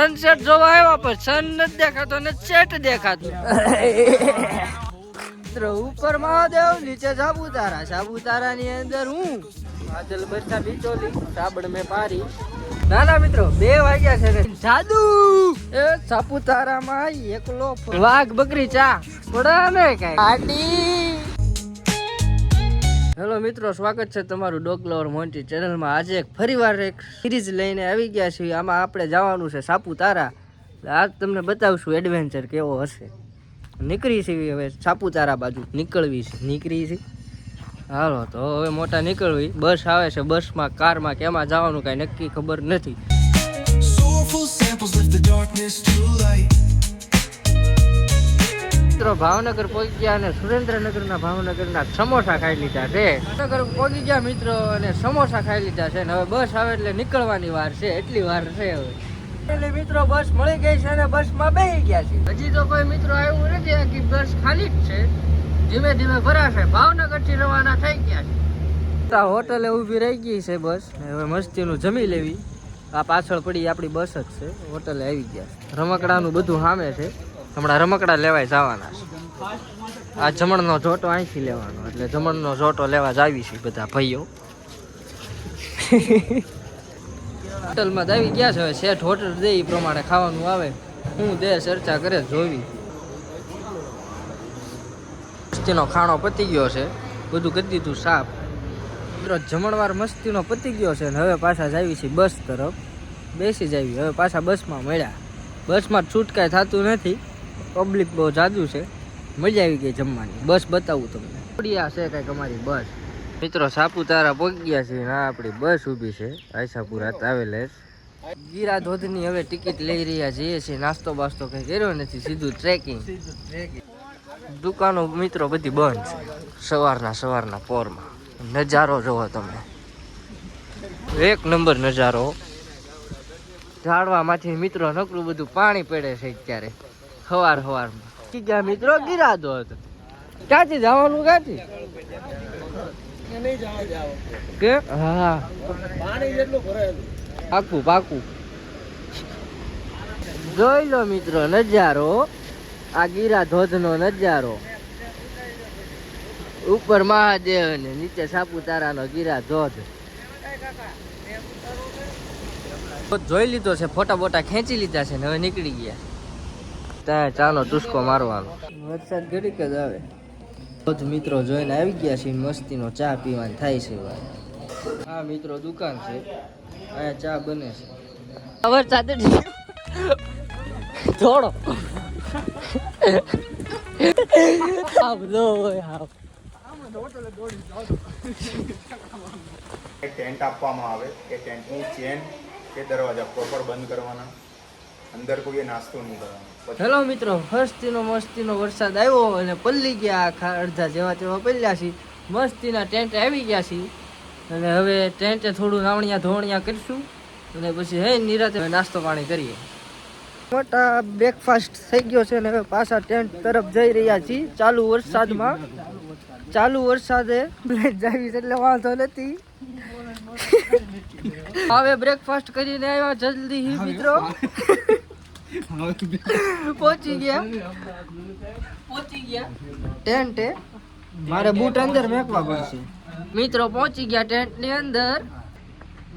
Sunset જોવા આવ્યા પણ સન નથી દેખાતો ને સેટ દેખાતું. મિત્રો ઉપર મહાદેવ, નીચે સાપુતારા, સાપુતારા ની અંદર હું બાદલ બરસા બિચોલી, સાબડ મેં પારી. નાના મિત્રો 2 વાગ્યા છે ને જાદુ એ સાપુતારા માં એકલો વાઘ બકરી ચા પડે ને કઈ આડી. હેલો મિત્રો, સ્વાગત છે તમારું ડોગ લવર મોન્ટી ચેનલમાં. આજે ફરીવાર એક સિરીઝ લઈને આવી ગયા છીએ. આમાં આપણે જવાનું છે સાપુતારા. આજ તમને બતાવશું એડવેન્ચર કેવો હશે. નીકળી છે હવે સાપુતારા બાજુ નીકળી છે. હાલો તો હવે મોટા નીકળવી. બસ આવે છે, બસમાં કારમાં કેમાં જવાનું કાંઈ નક્કી ખબર નથી. ભાવનગર પહોંચી ગયા અને સુરેન્દ્રનગરના ભાવનગરના સમોસા ખાઈ લીધા છે. ભાવનગર પહોંચી ગયા મિત્રો અને સમોસા ખાઈ લીધા છે ને હવે બસ આવે એટલે નીકળવાની વાર છે. એટલી વાર છે હવે. એટલે મિત્રો બસ મળી ગઈ છે અને બસમાં બેસી ગયા છે. હજી તો કોઈ મિત્રો આવ્યું નથી, આખી બસ ખાલી જ છે. ધીમે ધીમે ભરાશે. ભાવનગર થી રવાના થઈ ગયા છે. હોટલે ઊભી રહી ગઈ છે બસ. હવે મસ્તીનું જમી લેવી. આ પાછળ પડી આપણી બસ જ છે. હોટલે આવી ગયા. રમકડાનું બધું સામે છે. હમણાં રમકડા લેવાય જવાના છે. આ જમણનો જોટો અહીંથી લેવાનો, એટલે જમણનો જોટો લેવા જ આવી છે બધા ભાઈઓ. હોટલમાં જ આવી ગયા છે. હવે શેઠ હોટલ દે એ પ્રમાણે ખાવાનું આવે. હું દે ચર્ચા કરે જોવી. મસ્તીનો ખાણો પતી ગયો છે, બધું કરી દીધું સાફ. જમણવાર મસ્તીનો પતી ગયો છે ને હવે પાછા જ આવી છે બસ તરફ. બેસી જ આવી. હવે પાછા બસમાં મળ્યા. બસમાં છૂટ કાંઈ થતું નથી, પબ્લિક બહુ જાજુ છે. મજા આવી ગઈ જમવાની. બસ બતાવું તમને. પડ્યા છે કંઈક અમારી બસ. મિત્રો સાપુતારા પહોંચી ગયા છે. હા આપણી બસ ઊભી છે આયસાપુરા ટ્રાવેલર્સ. ગીરા ધોધની હવે ટિકિટ લઈ રહ્યા છીએ. નાસ્તો બાસ્તો કંઈ કર્યો નથી, સીધું ટ્રેકિંગ. દુકાનો મિત્રો બધી બંધ છે સવારના પોરમાં. નજારો જોવો તમે, એક નંબર નજારો. ઝાડવામાંથી મિત્રો નકરું બધું પાણી પડે છે અત્યારે સવારમાં. ગયા મિત્રો ગીરા ધોધ. ક્યાંથી જવાનું? ક્યાંથી કે હા પાકું જોઈ લો મિત્રો નજારો. આ ગીરા ધોધ નો નજારો. ઉપર મહાદેવ ને નીચે સાપુતારા નો ગીરા ધોધ. જોઈ લીધો છે, ફોટા બોટા ખેંચી લીધા છે ને હવે નીકળી ગયા. ત્યાં ચાલો ટુસકો મારવાનો. વરસાદ ઘડીક જ આવે. ધોધ મિત્રો જોઈને આવી ગયા છે. મસ્તીનો ચા પીવાની થાય છે. હા મિત્રો દુકાન છે, અહીંયા ચા બને છે. વરસાદ થોડો ટેન્ટ આપવામાં આવે એ ટેન્ટની ચેન કે દરવાજા પ્રોપર બંધ કરવાના. અંદર કોઈ નાસ્તો નહીં કરવાનો. હેલો મિત્રો, મસ્તીનો વરસાદ આવ્યો અને પલ્લી ગયા. આખા અડધા જેવા તેવા પલ્યા છે. મસ્તીના ટેન્ટ આવી ગયા છે અને હવે ટેન્ટે થોડું નાવણિયા ધોવણિયા કરીશું અને પછી હે નિરાતે નાસ્તો પાણી કરીએ. મોટા બ્રેકફાસ્ટ થઈ ગયો છે અને હવે પાછા ટેન્ટ તરફ જઈ રહ્યા છીએ. ચાલુ વરસાદે જાવી એટલે વાંધો નથી. હવે બ્રેકફાસ્ટ કરીને આવ્યા જલ્દી મિત્રો. પહોંચી ગયા ટેન્ટે. મારે બૂટ અંદર મેકવા પડશે. મિત્રો પહોંચી ગયા ટેન્ટ ની અંદર.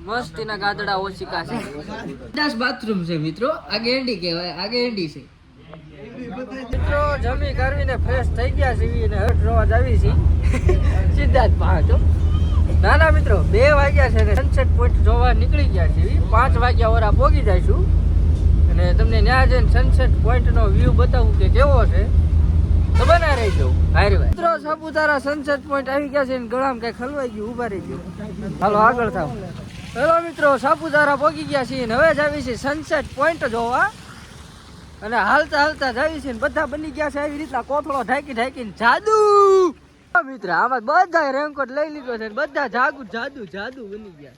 મસ્તીના ગાદડા ઓછીકા છે. 10 બાથરૂમ છે મિત્રો. આ ગેંડી કહેવાય, આ ગેંડી છે. મિત્રો જમી કરવીને ફ્રેશ થઈ ગયા છે અને હટ રોજ આવી છે સીધા જ પહોંચો. નાના મિત્રો 2 વાગ્યા છે ને સનસેટ પોઈન્ટ જોવા નીકળી ગયા છે. 5 વાગ્યા ઓરા પહોંચી જઈશું અને તમને ત્યાં જઈને સનસેટ પોઈન્ટ નો વ્યૂ બતાવું કે કેવો છે. તો બના રહી જાઉં મિત્રો. સાપુતારા સનસેટ પોઈન્ટ આવી ગયા છે ને ગળામાં કઈ ખલવાઈ ગયું. ઉભા રહી ગયું. હાલો આગળ થાવ. હેલો મિત્રો, સાપુતારા પહોંચી ગયા છીએ ને હવે જ આવી છે સનસેટ પોઈન્ટ જોવા. અને હાલતા જ આવી છે ને બધા બની ગયા છે આવી રીતના કોથળો ઢાંકીને જાદુ. મિત્ર આમાં બધા રેનકોટ લઈ લીધો છે, બધા જાદુ બની ગયા.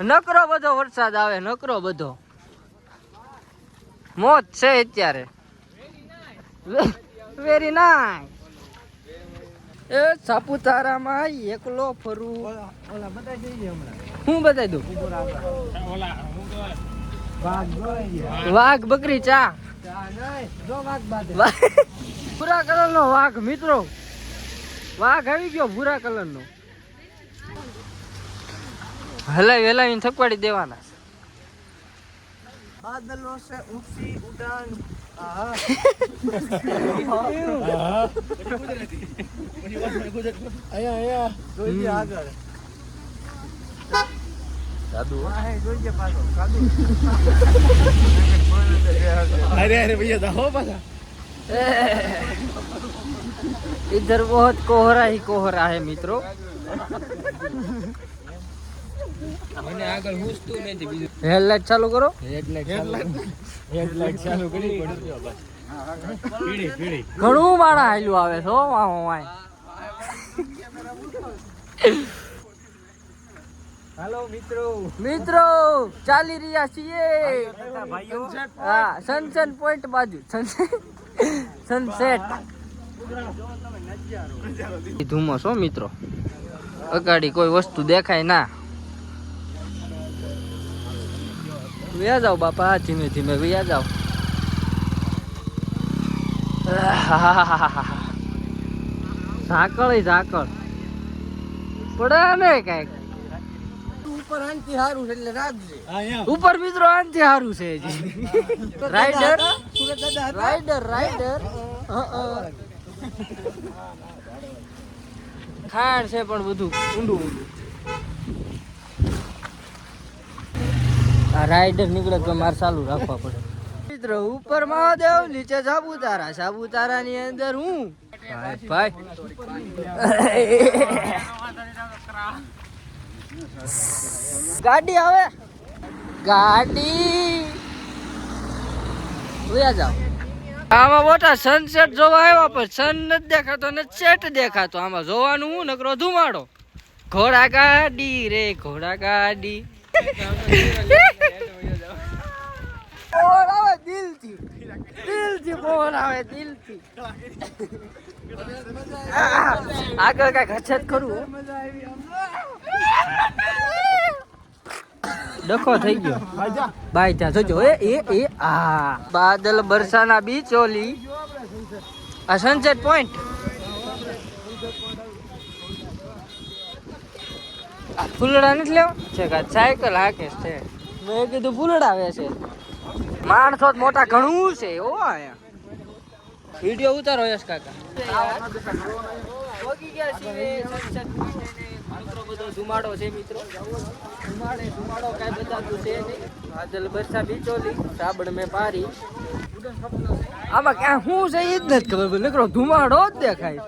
નકરો બધો વરસાદ આવે, નકરો બધો મોજ છે અત્યારે. Very nice. એ સાપુતારામાં એકલો ફરું. હું બતાવી દઉં. વાઘ બકરી ચા ભૂરા કલર નો વાઘ મિત્રો, વાઘ આવી ગયો ભૂરા કલર નો. હલાવીને થકવાડી દેવાના. बादलों से ऊंची उड़ान જોઈએ આગળ સાદુ જોઈએ પાછો સાદુ અરે ભૈયા જાઓ પાછા. इधर बहुत कोहरा ही कोहरा है મિત્રો. મને આગળ હુંસતું નથી બીજું. હેડલાઇટ ચાલુ કરો. હેડલાઇટ ચાલુ કરી પડ્યો બસ. પીડી ઘણું માણા હાલ્યું આવે છે હો વાય. હાલો મિત્રો ચાલી રહ્યા છીએ ભાઈઓ હા સનસેટ પોઈન્ટ બાજુ. સનસેટ ધુમ્મસ હો મિત્રો, અગાડી કોઈ વસ્તુ દેખાય ના. વ્યા જાવ બાપા, ધીમે ધીમે વ્યા જાવ. ઝાકળ પડે ને કઈક ઉપર આંટી હારું છે એટલે રાખજે. ઉપર મિત્રો આનથી સારું છે હજી. રાઈડર સુરત દાદા રાઈડર ખાણ છે પણ બધું ઊંડું. આ રાઈડર નીકળે તો મારે ચાલુ રાખવા પડે મિત્રો. ઉપર મહાદેવ, નીચે સાપુતારા ની અંદર હું ભાઈ ગાડી આવે, ગાડી ઉયા જાવ. આમાં મોટા સનસેટ જોવા આવ્યા પણ સન નથી દેખાતો ને સેટ દેખાતો. આમાં જોવાનું હું નકરો ધુમાડો. ઘોડા ગાડી રે ઘોડા ગાડી. પવન આવે દિલથી પવન આવે દિલથી. આગળ કઈ ઘછત કરું ડખો થઈ ગયો બાય. ત્યાં જોજો એ આ બાદલ બરસાના બીચ ઓલી આ સનસેટ પોઈન્ટ. ફૂલડા નથી લેવા છે કે સાયકલ હાકે છે. મેં કીધું ફૂલડા વેચે. માણસો મોટા ઘણું છે ઓ આયા. વિડિયો ઉતારો યશ કાકા. પોગી ગયા છીએ સનસેટ પોઈન્ટ ને મિત્રો બધો ધુમાડો છે મિત્રો. ધુમાડો કાઈ બતાતું છે નહીં. બાદલ બરસા બીચોલી સાબડ મે પારી. આમાં ક્યાં શું છે એ જ નથી ખબર. નકરો ધુમાડો જ દેખાય.